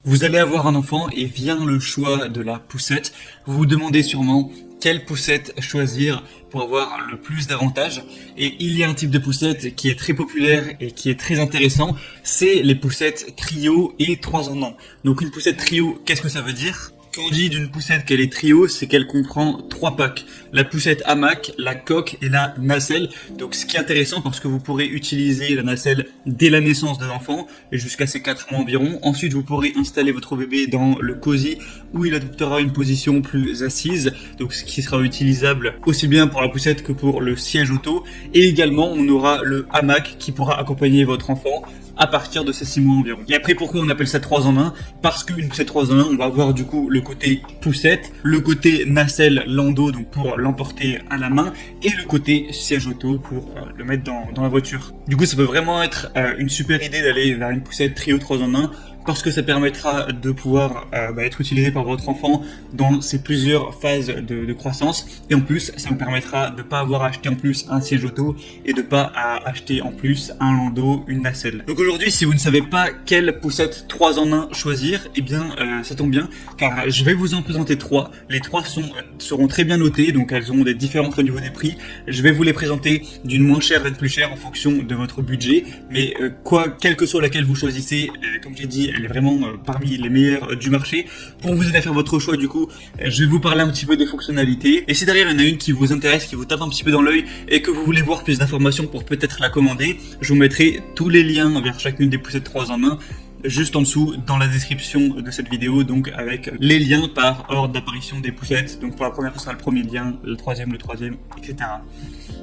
Vous allez avoir un enfant et vient le choix de la poussette. Vous vous demandez sûrement quelle poussette choisir pour avoir le plus d'avantages. Et il y a un type de poussette qui est très populaire et qui est très intéressant, c'est les poussettes trio et 3 en 1. Donc une poussette trio, qu'est-ce que ça veut dire ? Quand on dit d'une poussette qu'elle est trio, c'est qu'elle comprend 3 packs. La poussette hamac, la coque et la nacelle. Donc ce qui est intéressant parce que vous pourrez utiliser la nacelle dès la naissance de l'enfant et jusqu'à ses 4 mois environ. Ensuite, vous pourrez installer votre bébé dans le cosy où il adoptera une position plus assise. Donc ce qui sera utilisable aussi bien pour la poussette que pour le siège auto. Et également, on aura le hamac qui pourra accompagner votre enfant à partir de ses 6 mois environ. Et après, pourquoi on appelle ça 3 en 1 ? Parce qu'une poussette 3 en 1, on va avoir du coup le côté poussette, le côté nacelle landau, donc pour l'emporter à la main, et le côté siège auto pour le mettre dans la voiture. Du coup, ça peut vraiment être une super idée d'aller vers une poussette trio 3 en 1, parce que ça permettra de pouvoir être utilisé par votre enfant dans ses plusieurs phases de croissance. Et en plus, ça vous permettra de ne pas avoir acheté en plus un siège auto et de pas acheter en plus un landau, une nacelle. Donc aujourd'hui, si vous ne savez pas quelle poussette 3 en 1 choisir, eh bien ça tombe bien, car je vais vous en présenter 3. Les 3 seront très bien notées, donc elles auront des différences au niveau des prix. Je vais vous les présenter d'une moins chère vers une plus chère en fonction de votre budget. Mais quelle que soit laquelle vous choisissez, comme j'ai dit, elle est vraiment parmi les meilleures du marché. Pour vous aider à faire votre choix, du coup, je vais vous parler un petit peu des fonctionnalités. Et si derrière il y en a une qui vous intéresse, qui vous tape un petit peu dans l'œil et que vous voulez voir plus d'informations pour peut-être la commander, je vous mettrai tous les liens vers chacune des poussettes 3 en 1 juste en dessous dans la description de cette vidéo, donc avec les liens par ordre d'apparition des poussettes. Donc pour la première, ce sera le premier lien, le troisième, etc.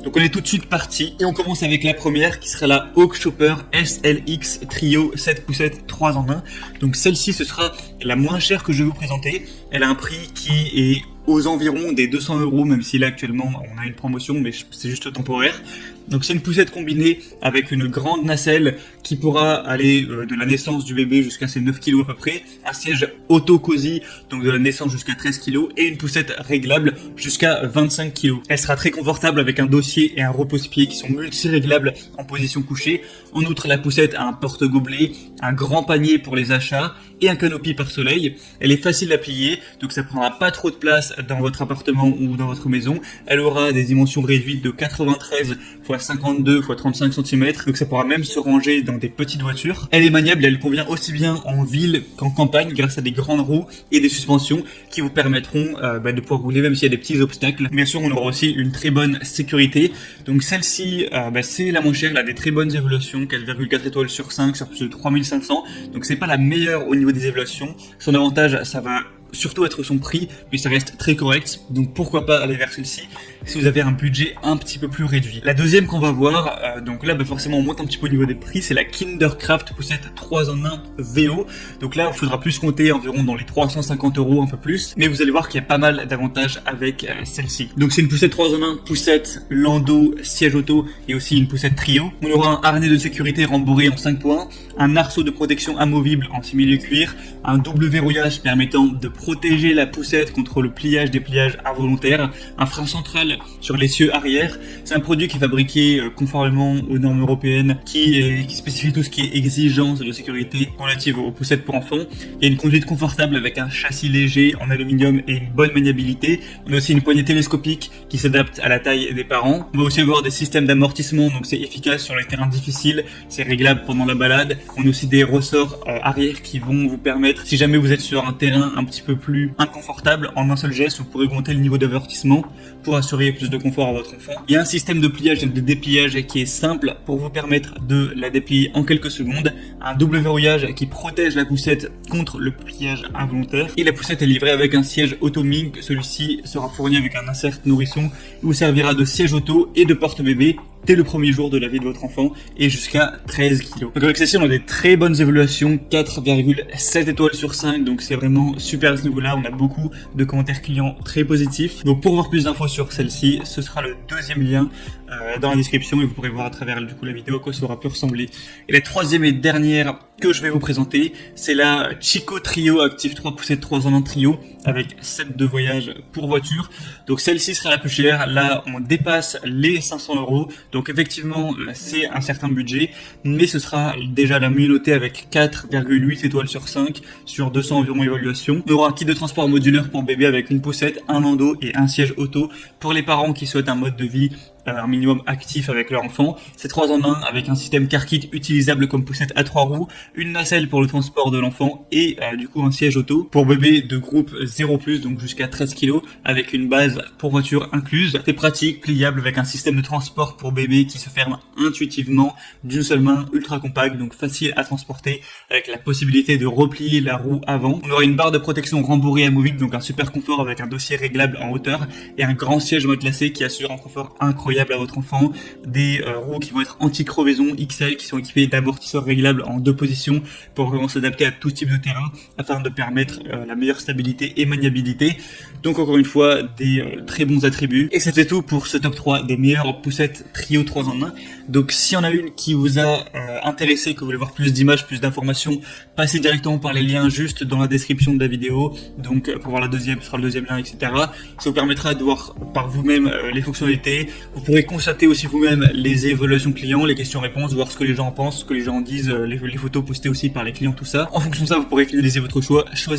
Donc on est tout de suite parti et on commence avec la première qui sera la Hawk Chopper SLX Trio 7 poussettes 3 en 1. Donc celle-ci, ce sera la moins chère que je vais vous présenter. Elle a un prix qui est aux environs des 200 €, même si là actuellement on a une promotion, mais c'est juste temporaire. Donc c'est une poussette combinée avec une grande nacelle qui pourra aller de la naissance du bébé jusqu'à ses 9 kg à peu près, un siège auto-cosy, donc de la naissance jusqu'à 13 kg, et une poussette réglable jusqu'à 25 kg. Elle sera très confortable avec un dossier et un repose-pied qui sont multi-réglables en position couchée. En outre, la poussette a un porte-gobelet, un grand panier pour les achats et un canopy par soleil. Elle est facile à plier, donc ça prendra pas trop de place dans votre appartement ou dans votre maison. Elle aura des dimensions réduites de 93 x 52 x 35 cm, donc ça pourra même se ranger dans des petites voitures. Elle est maniable et elle convient aussi bien en ville qu'en campagne grâce à des grandes roues et des suspensions qui vous permettront de pouvoir rouler même s'il y a des petits obstacles. Bien sûr, on aura aussi une très bonne sécurité. Donc celle-ci, c'est la moins chère, elle a des très bonnes évaluations, 4,4 étoiles sur 5 sur plus de 3500. Donc c'est pas la meilleure au niveau des évaluations. Son avantage, ça va surtout être son prix, mais ça reste très correct, donc pourquoi pas aller vers celle-ci si vous avez un budget un petit peu plus réduit. La deuxième qu'on va voir, donc là forcément on monte un petit peu au niveau des prix, c'est la Kindercraft poussette 3 en 1 VO. Donc là il faudra plus compter environ dans les 350 €, un peu plus, mais vous allez voir qu'il y a pas mal d'avantages avec celle-ci. Donc c'est une poussette 3 en 1, poussette, landau, siège auto et aussi une poussette trio. On aura un harnais de sécurité rembourré en 5 points, un arceau de protection amovible en simili-cuir, un double verrouillage permettant de protéger la poussette contre le pliage, dépliage involontaire, un frein central sur l'essieu arrière. C'est un produit qui est fabriqué conformément aux normes européennes qui spécifie tout ce qui est exigence de sécurité relative aux poussettes pour enfants. Il y a une conduite confortable avec un châssis léger en aluminium et une bonne maniabilité. On a aussi une poignée télescopique qui s'adapte à la taille des parents. On va aussi avoir des systèmes d'amortissement, donc c'est efficace sur les terrains difficiles, c'est réglable pendant la balade. On a aussi des ressorts arrière qui vont vous permettre, si jamais vous êtes sur un terrain un petit peu plus inconfortable, en un seul geste, vous pourrez augmenter le niveau d'avertissement pour assurer plus de confort à votre enfant. Il y a un système de pliage et de dépliage qui est simple pour vous permettre de la déplier en quelques secondes, un double verrouillage qui protège la poussette contre le pliage involontaire, et la poussette est livrée avec un siège auto-ming. Celui-ci sera fourni avec un insert nourrisson qui vous servira de siège auto et de porte-bébé dès le premier jour de la vie de votre enfant et jusqu'à 13 kg. Donc avec celle-ci, on a des très bonnes évaluations, 4,7 étoiles sur 5, donc c'est vraiment super à ce niveau-là. On a beaucoup de commentaires clients très positifs. Donc pour voir plus d'infos sur celle-ci, ce sera le deuxième lien dans la description et vous pourrez voir à travers du coup la vidéo à quoi ça aura pu ressembler. Et la troisième et dernière que je vais vous présenter, c'est la Chico Trio Active 3 poussettes 3 en 1 trio avec set de voyage pour voiture. Donc celle-ci sera la plus chère. Là, on dépasse les 500 €. Donc effectivement, c'est un certain budget, mais ce sera déjà la mieux notée avec 4,8 étoiles sur 5 sur 200 environ évaluations. On aura un kit de transport modulaire pour bébé avec une poussette, un landau et un siège auto pour les parents qui souhaitent un mode de vie un minimum actif avec leur enfant. C'est 3 en 1 avec un système car kit utilisable comme poussette à 3 roues, une nacelle pour le transport de l'enfant et du coup un siège auto pour bébé de groupe 0+, donc jusqu'à 13 kg avec une base pour voiture incluse. C'est pratique, pliable avec un système de transport pour bébé qui se ferme intuitivement d'une seule main, ultra compact, donc facile à transporter avec la possibilité de replier la roue avant. On aura une barre de protection rembourrée amovible, donc un super confort avec un dossier réglable en hauteur et un grand siège matelassé qui assure un confort incroyable à votre enfant, des roues qui vont être anti-crevaison XL qui sont équipées d'amortisseurs réglables en 2 positions pour vraiment s'adapter à tout type de terrain afin de permettre la meilleure stabilité et maniabilité. Donc encore une fois, des très bons attributs. Et c'était tout pour ce top 3 des meilleures poussettes trio 3 en 1. Donc si on a une qui vous a intéressé, que vous voulez voir plus d'images, plus d'informations, passez directement par les liens juste dans la description de la vidéo. Donc pour voir la deuxième, ce sera le deuxième lien, etc. Ça vous permettra de voir par vous-même les fonctionnalités. Vous pourrez constater aussi vous-même les évaluations clients, les questions-réponses, voir ce que les gens pensent, ce que les gens disent, les photos postées aussi par les clients, tout ça. En fonction de ça, vous pourrez finaliser votre choix, choisir